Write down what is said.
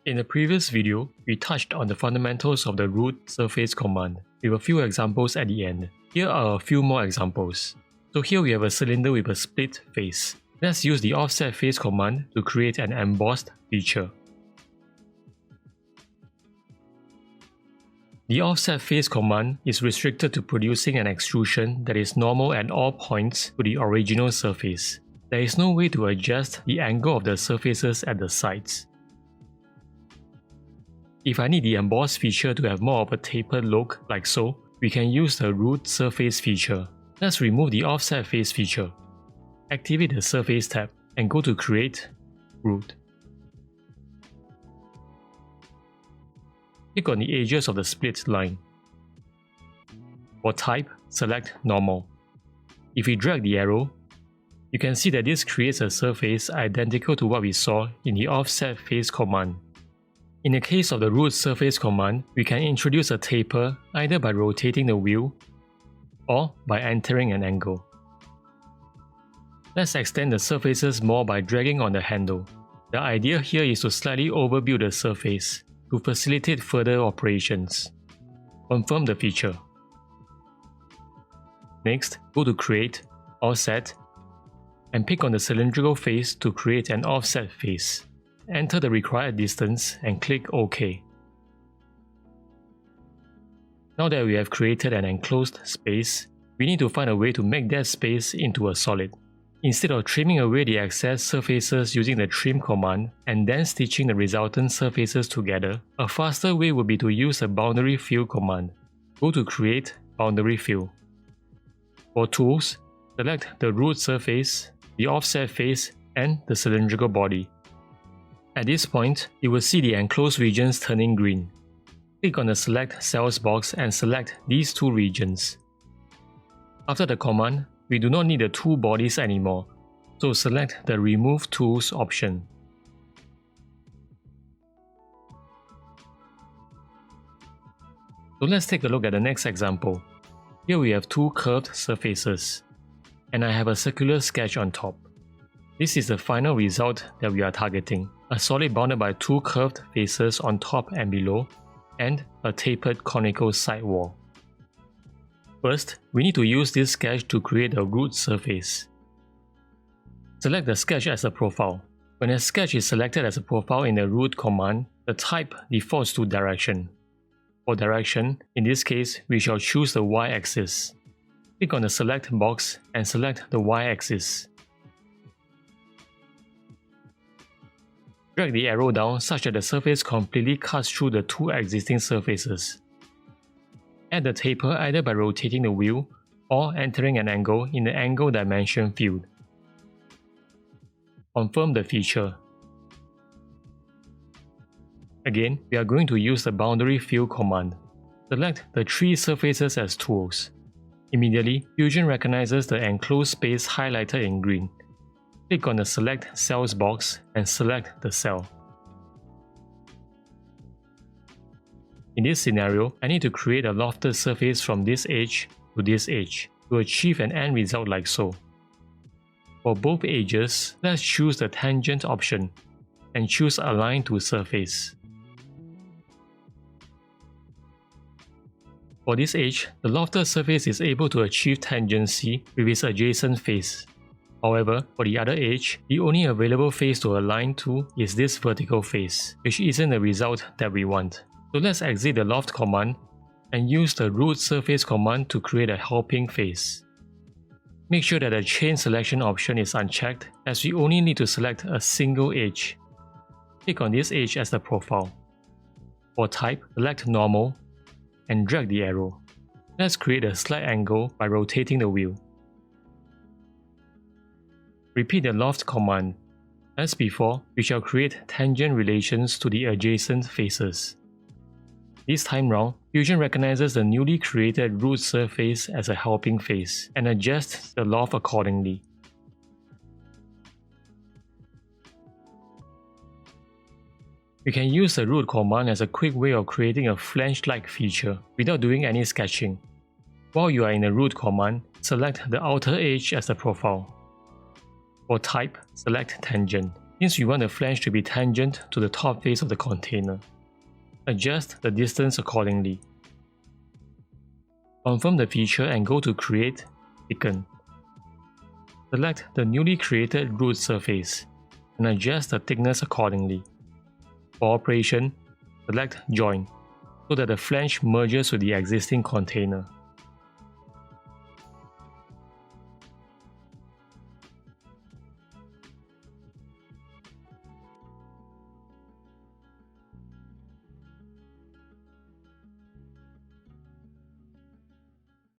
In the previous video, we touched on the fundamentals of the root surface command, with a few examples at the end. Here are a few more examples. So here we have a cylinder with a split face. Let's use the offset face command to create an embossed feature. The offset face command is restricted to producing an extrusion that is normal at all points to the original surface. There is no way to adjust the angle of the surfaces at the sides. If I need the embossed feature to have more of a tapered look like so, we can use the root surface feature. Let's remove the offset face feature. Activate the surface tab and go to create, root. Click on the edges of the split line. For type, select normal. If we drag the arrow, you can see that this creates a surface identical to what we saw in the offset face command. In the case of the root surface command, we can introduce a taper either by rotating the wheel or by entering an angle. Let's extend the surfaces more by dragging on the handle. The idea here is to slightly overbuild the surface to facilitate further operations. Confirm the feature. Next, go to Create, Offset, and pick on the cylindrical face to create an offset face. Enter the required distance and click OK. Now that we have created an enclosed space, we need to find a way to make that space into a solid. Instead of trimming away the excess surfaces using the trim command and then stitching the resultant surfaces together, a faster way would be to use the boundary fill command. Go to Create, Boundary Fill. For tools, select the root surface, the offset face, and the cylindrical body. At this point, you will see the enclosed regions turning green. Click on the Select Cells box and select these two regions. After the command, we do not need the two bodies anymore, so select the Remove Tools option. So let's take a look at the next example. Here we have two curved surfaces, and I have a circular sketch on top. This is the final result that we are targeting, a solid bounded by two curved faces on top and below, and a tapered conical side wall. First, we need to use this sketch to create a root surface. Select the sketch as a profile. When a sketch is selected as a profile in the root command, the type defaults to direction. For direction, in this case, we shall choose the y-axis. Click on the Select box and select the y-axis. Drag the arrow down such that the surface completely cuts through the two existing surfaces. Add the taper either by rotating the wheel or entering an angle in the Angle Dimension field. Confirm the feature. Again, we are going to use the Boundary Fill command. Select the three surfaces as tools. Immediately, Fusion recognizes the enclosed space highlighted in green. Click on the Select Cells box and select the cell. In this scenario, I need to create a lofted surface from this edge to this edge to achieve an end result like so. For both edges, let's choose the Tangent option and choose Align to Surface. For this edge, the lofted surface is able to achieve tangency with its adjacent face. However, for the other edge, the only available face to align to is this vertical face, which isn't the result that we want. So let's exit the Loft command and use the Root Surface command to create a helping face. Make sure that the Chain Selection option is unchecked, as we only need to select a single edge. Click on this edge as the profile. For type, select Normal and drag the arrow. Let's create a slight angle by rotating the wheel. Repeat the Loft command. As before, we shall create tangent relations to the adjacent faces. This time round, Fusion recognizes the newly created root surface as a helping face and adjusts the loft accordingly. We can use the root command as a quick way of creating a flange-like feature without doing any sketching. While you are in the root command, select the outer edge as the profile. For type, select tangent. since we want the flange to be tangent to the top face of the container. Adjust the distance accordingly. Confirm the feature and go to Create, Thicken. Select the newly created root surface and adjust the thickness accordingly. For operation, select Join so that the flange merges with the existing container.